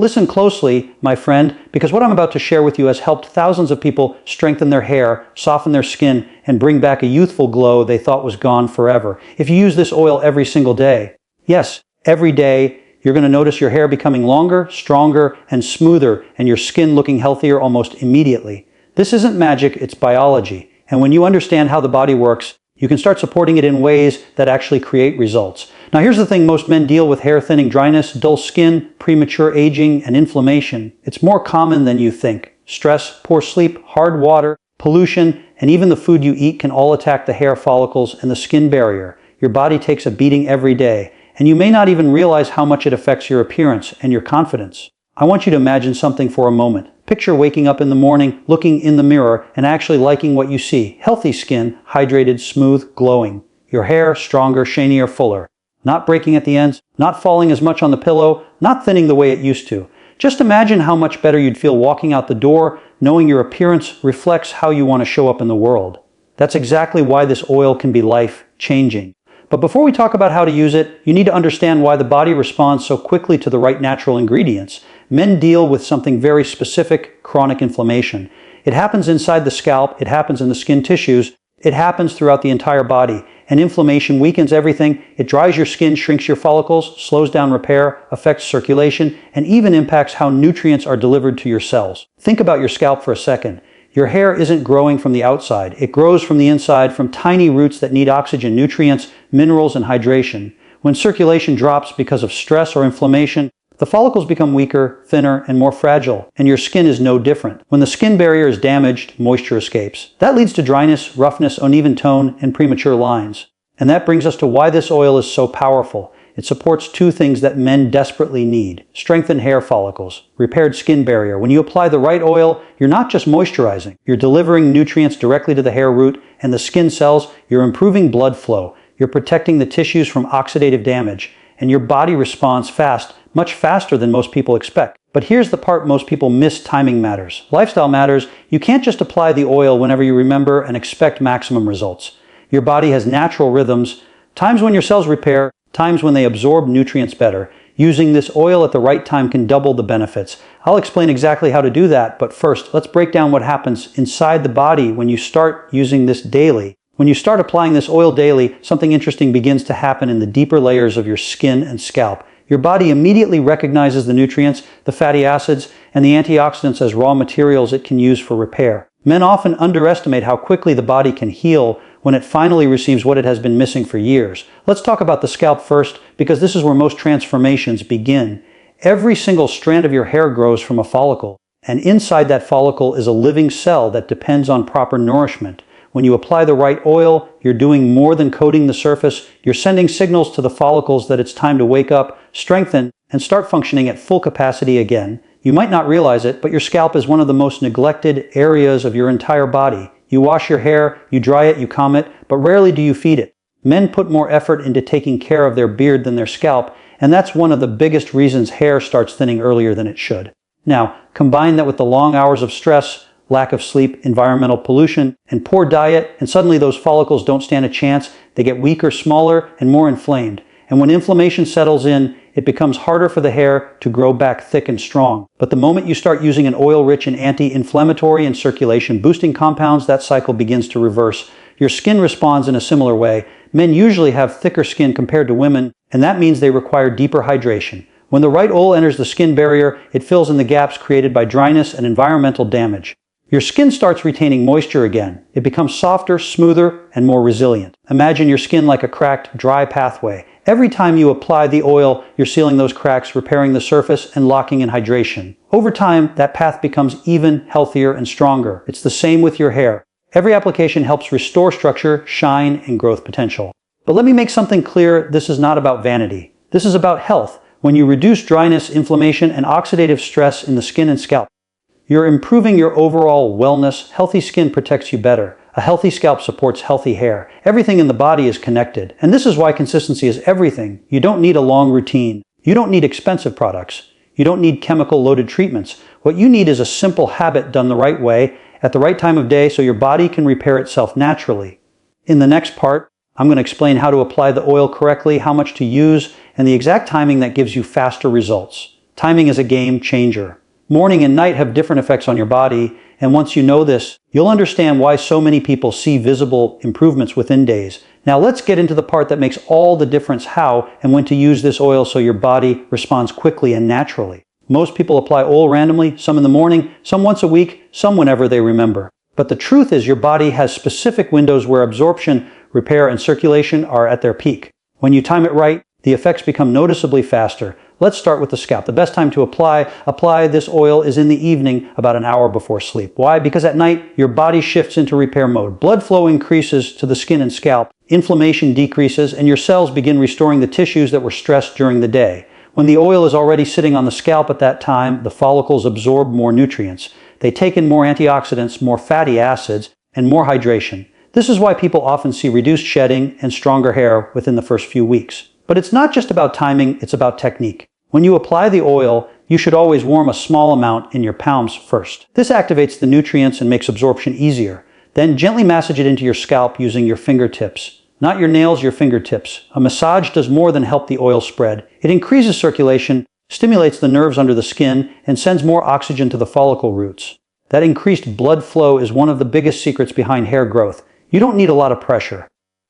Listen closely, my friend, because what I'm about to share with you has helped thousands of people strengthen their hair, soften their skin, and bring back a youthful glow they thought was gone forever. If you use this oil every single day, yes, every day, you're going to notice your hair becoming longer, stronger, and smoother, and your skin looking healthier almost immediately. This isn't magic, it's biology. And when you understand how the body works, you can start supporting it in ways that actually create results. Now here's the thing, most men deal with hair thinning, dryness, dull skin, premature aging, and inflammation. It's more common than you think. Stress, poor sleep, hard water, pollution, and even the food you eat can all attack the hair follicles and the skin barrier. Your body takes a beating every day, and you may not even realize how much it affects your appearance and your confidence. I want you to imagine something for a moment. Picture waking up in the morning, looking in the mirror, and actually liking what you see. Healthy skin, hydrated, smooth, glowing. Your hair stronger, shinier, fuller. Not breaking at the ends, not falling as much on the pillow, not thinning the way it used to. Just imagine how much better you'd feel walking out the door, knowing your appearance reflects how you want to show up in the world. That's exactly why this oil can be life-changing. But before we talk about how to use it, you need to understand why the body responds so quickly to the right natural ingredients. Men deal with something very specific, chronic inflammation. It happens inside the scalp, it happens in the skin tissues, it happens throughout the entire body. And inflammation weakens everything. It dries your skin, shrinks your follicles, slows down repair, affects circulation, and even impacts how nutrients are delivered to your cells. Think about your scalp for a second. Your hair isn't growing from the outside. It grows from the inside, from tiny roots that need oxygen, nutrients, minerals, and hydration. When circulation drops because of stress or inflammation, the follicles become weaker, thinner, and more fragile, and your skin is no different. When the skin barrier is damaged, moisture escapes. That leads to dryness, roughness, uneven tone, and premature lines. And that brings us to why this oil is so powerful. It supports two things that men desperately need: strengthened hair follicles, repaired skin barrier. When you apply the right oil, you're not just moisturizing, you're delivering nutrients directly to the hair root and the skin cells, you're improving blood flow, you're protecting the tissues from oxidative damage, and your body responds fast, much faster than most people expect. But here's the part most people miss: timing matters. Lifestyle matters. You can't just apply the oil whenever you remember and expect maximum results. Your body has natural rhythms, times when your cells repair, times when they absorb nutrients better. Using this oil at the right time can double the benefits. I'll explain exactly how to do that, but first, let's break down what happens inside the body when you start using this daily. When you start applying this oil daily, something interesting begins to happen in the deeper layers of your skin and scalp. Your body immediately recognizes the nutrients, the fatty acids, and the antioxidants as raw materials it can use for repair. Men often underestimate how quickly the body can heal when it finally receives what it has been missing for years. Let's talk about the scalp first, because this is where most transformations begin. Every single strand of your hair grows from a follicle, and inside that follicle is a living cell that depends on proper nourishment. When you apply the right oil, you're doing more than coating the surface. You're sending signals to the follicles that it's time to wake up, strengthen, and start functioning at full capacity again. You might not realize it, but your scalp is one of the most neglected areas of your entire body. You wash your hair, you dry it, you comb it, but rarely do you feed it. Men put more effort into taking care of their beard than their scalp, and that's one of the biggest reasons hair starts thinning earlier than it should. Now, combine that with the long hours of stress, lack of sleep, environmental pollution, and poor diet, and suddenly those follicles don't stand a chance. They get weaker, smaller, and more inflamed. And when inflammation settles in, it becomes harder for the hair to grow back thick and strong. But the moment you start using an oil-rich and anti-inflammatory and circulation-boosting compounds, that cycle begins to reverse. Your skin responds in a similar way. Men usually have thicker skin compared to women, and that means they require deeper hydration. When the right oil enters the skin barrier, it fills in the gaps created by dryness and environmental damage. Your skin starts retaining moisture again. It becomes softer, smoother, and more resilient. Imagine your skin like a cracked, dry pathway. Every time you apply the oil, you're sealing those cracks, repairing the surface, and locking in hydration. Over time, that path becomes even healthier and stronger. It's the same with your hair. Every application helps restore structure, shine, and growth potential. But let me make something clear: this is not about vanity. This is about health. When you reduce dryness, inflammation, and oxidative stress in the skin and scalp, you're improving your overall wellness. Healthy skin protects you better. A healthy scalp supports healthy hair. Everything in the body is connected. And this is why consistency is everything. You don't need a long routine. You don't need expensive products. You don't need chemical-loaded treatments. What you need is a simple habit done the right way, at the right time of day, so your body can repair itself naturally. In the next part, I'm going to explain how to apply the oil correctly, how much to use, and the exact timing that gives you faster results. Timing is a game changer. Morning and night have different effects on your body, and once you know this, you'll understand why so many people see visible improvements within days. Now let's get into the part that makes all the difference: how and when to use this oil so your body responds quickly and naturally. Most people apply oil randomly, some in the morning, some once a week, some whenever they remember. But the truth is your body has specific windows where absorption, repair, and circulation are at their peak. When you time it right, the effects become noticeably faster. Let's start with the scalp. The best time to apply this oil is in the evening, about an hour before sleep. Why? Because at night, your body shifts into repair mode. Blood flow increases to the skin and scalp, inflammation decreases, and your cells begin restoring the tissues that were stressed during the day. When the oil is already sitting on the scalp at that time, the follicles absorb more nutrients. They take in more antioxidants, more fatty acids, and more hydration. This is why people often see reduced shedding and stronger hair within the first few weeks. But it's not just about timing, it's about technique. When you apply the oil, you should always warm a small amount in your palms first. This activates the nutrients and makes absorption easier. Then gently massage it into your scalp using your fingertips. Not your nails, your fingertips. A massage does more than help the oil spread. It increases circulation, stimulates the nerves under the skin, and sends more oxygen to the follicle roots. That increased blood flow is one of the biggest secrets behind hair growth. You don't need a lot of pressure.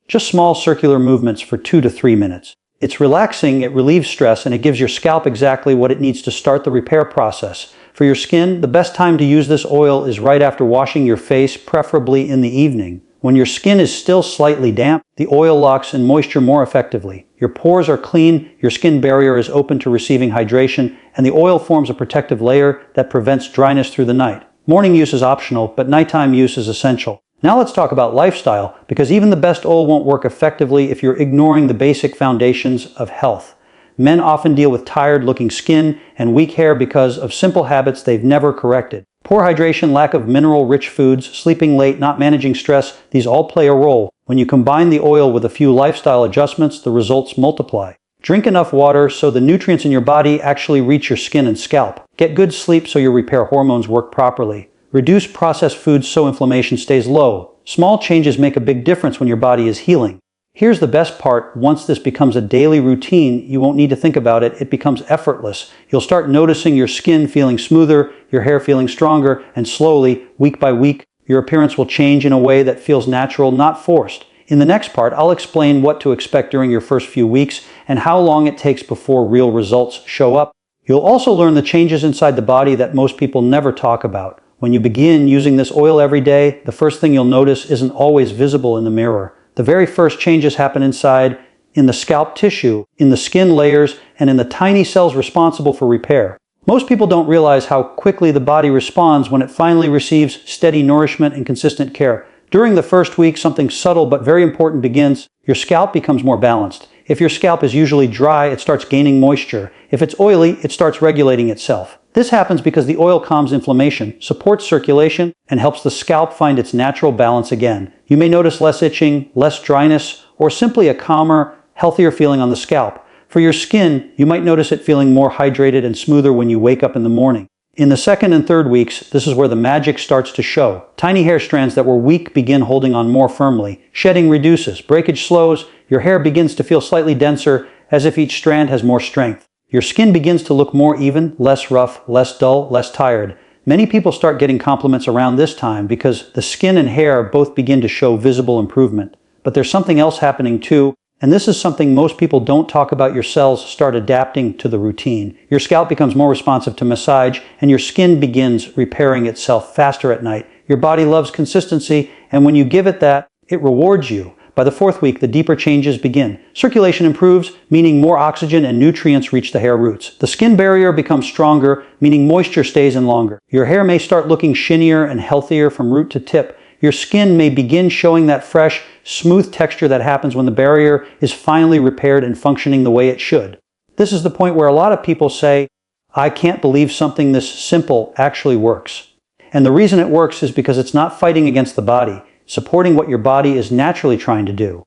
Just small circular movements for 2 to 3 minutes. It's relaxing, it relieves stress, and it gives your scalp exactly what it needs to start the repair process. For your skin, the best time to use this oil is right after washing your face, preferably in the evening. When your skin is still slightly damp, the oil locks in moisture more effectively. Your pores are clean, your skin barrier is open to receiving hydration, and the oil forms a protective layer that prevents dryness through the night. Morning use is optional, but nighttime use is essential. Now let's talk about lifestyle, because even the best oil won't work effectively if you're ignoring the basic foundations of health. Men often deal with tired-looking skin and weak hair because of simple habits they've never corrected. Poor hydration, lack of mineral-rich foods, sleeping late, not managing stress, these all play a role. When you combine the oil with a few lifestyle adjustments, the results multiply. Drink enough water so the nutrients in your body actually reach your skin and scalp. Get good sleep so your repair hormones work properly. Reduce processed foods so inflammation stays low. Small changes make a big difference when your body is healing. Here's the best part: once this becomes a daily routine, you won't need to think about it. It becomes effortless. You'll start noticing your skin feeling smoother, your hair feeling stronger, and slowly, week by week, your appearance will change in a way that feels natural, not forced. In the next part, I'll explain what to expect during your first few weeks and how long it takes before real results show up. You'll also learn the changes inside the body that most people never talk about. When you begin using this oil every day, the first thing you'll notice isn't always visible in the mirror. The very first changes happen inside, in the scalp tissue, in the skin layers, and in the tiny cells responsible for repair. Most people don't realize how quickly the body responds when it finally receives steady nourishment and consistent care. During the first week, something subtle but very important begins. Your scalp becomes more balanced. If your scalp is usually dry, it starts gaining moisture. If it's oily, it starts regulating itself. This happens because the oil calms inflammation, supports circulation, and helps the scalp find its natural balance again. You may notice less itching, less dryness, or simply a calmer, healthier feeling on the scalp. For your skin, you might notice it feeling more hydrated and smoother when you wake up in the morning. In the second and third weeks, this is where the magic starts to show. Tiny hair strands that were weak begin holding on more firmly. Shedding reduces, breakage slows, your hair begins to feel slightly denser, as if each strand has more strength. Your skin begins to look more even, less rough, less dull, less tired. Many people start getting compliments around this time because the skin and hair both begin to show visible improvement. But there's something else happening too, and this is something most people don't talk about. Your cells start adapting to the routine. Your scalp becomes more responsive to massage, and your skin begins repairing itself faster at night. Your body loves consistency, and when you give it that, it rewards you. By the fourth week, the deeper changes begin. Circulation improves, meaning more oxygen and nutrients reach the hair roots. The skin barrier becomes stronger, meaning moisture stays in longer. Your hair may start looking shinier and healthier from root to tip. Your skin may begin showing that fresh, smooth texture that happens when the barrier is finally repaired and functioning the way it should. This is the point where a lot of people say, "I can't believe something this simple actually works." And the reason it works is because it's not fighting against the body, supporting what your body is naturally trying to do.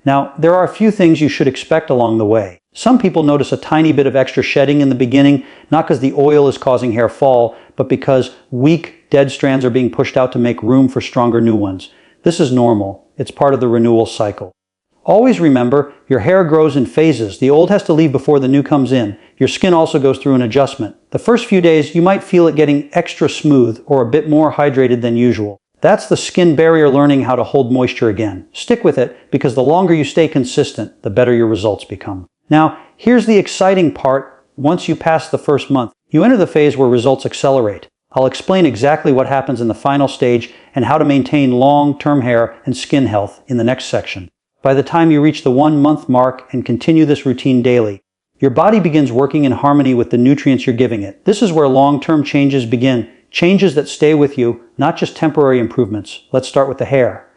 Now, there are a few things you should expect along the way. Some people notice a tiny bit of extra shedding in the beginning, not because the oil is causing hair fall, but because weak, dead strands are being pushed out to make room for stronger new ones. This is normal. It's part of the renewal cycle. Always remember, your hair grows in phases. The old has to leave before the new comes in. Your skin also goes through an adjustment. The first few days, you might feel it getting extra smooth or a bit more hydrated than usual. That's the skin barrier learning how to hold moisture again. Stick with it, because the longer you stay consistent, the better your results become. Now, here's the exciting part. Once you pass the first month, you enter the phase where results accelerate. I'll explain exactly what happens in the final stage and how to maintain long-term hair and skin health in the next section. By the time you reach the 1-month mark and continue this routine daily, your body begins working in harmony with the nutrients you're giving it. This is where long-term changes begin, changes that stay with you, not just temporary improvements. Let's start with the hair.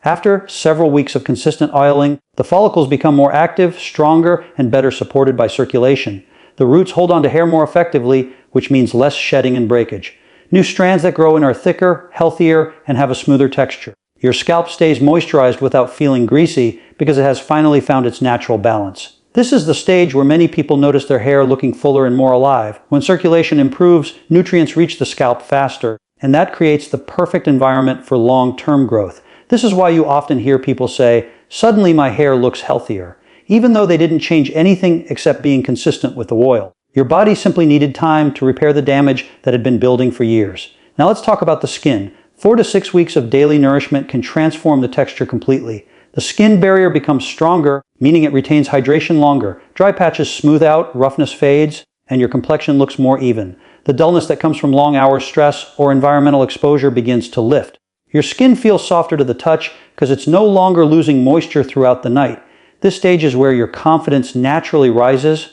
After several weeks of consistent oiling, the follicles become more active, stronger, and better supported by circulation. The roots hold on to hair more effectively, which means less shedding and breakage. New strands that grow in are thicker, healthier, and have a smoother texture. Your scalp stays moisturized without feeling greasy because it has finally found its natural balance. This is the stage where many people notice their hair looking fuller and more alive. When circulation improves, nutrients reach the scalp faster, and that creates the perfect environment for long-term growth. This is why you often hear people say, "Suddenly my hair looks healthier," even though they didn't change anything except being consistent with the oil. Your body simply needed time to repair the damage that had been building for years. Now let's talk about the skin. 4 to 6 weeks of daily nourishment can transform the texture completely. The skin barrier becomes stronger, meaning it retains hydration longer. Dry patches smooth out, roughness fades, and your complexion looks more even. The dullness that comes from long hours stress or environmental exposure begins to lift. Your skin feels softer to the touch because it's no longer losing moisture throughout the night. This stage is where your confidence naturally rises,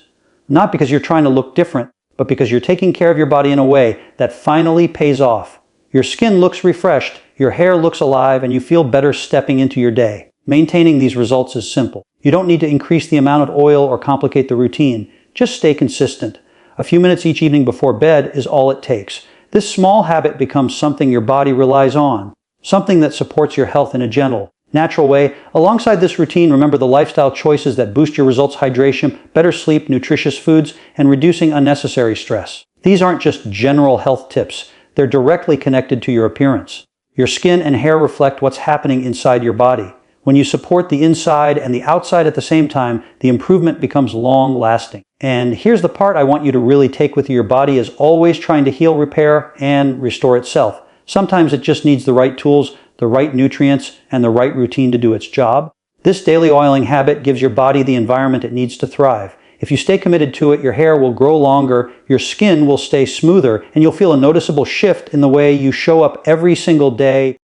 not because you're trying to look different, but because you're taking care of your body in a way that finally pays off. Your skin looks refreshed, your hair looks alive, and you feel better stepping into your day. Maintaining these results is simple. You don't need to increase the amount of oil or complicate the routine. Just stay consistent. A few minutes each evening before bed is all it takes. This small habit becomes something your body relies on, something that supports your health in a gentle, natural way. Alongside this routine, remember the lifestyle choices that boost your results: hydration, better sleep, nutritious foods, and reducing unnecessary stress. These aren't just general health tips. They're directly connected to your appearance. Your skin and hair reflect what's happening inside your body. When you support the inside and the outside at the same time, the improvement becomes long-lasting. And here's the part I want you to really take with you. Your body is always trying to heal, repair, and restore itself. Sometimes it just needs the right tools, the right nutrients, and the right routine to do its job. This daily oiling habit gives your body the environment it needs to thrive. If you stay committed to it, your hair will grow longer, your skin will stay smoother, and you'll feel a noticeable shift in the way you show up every single day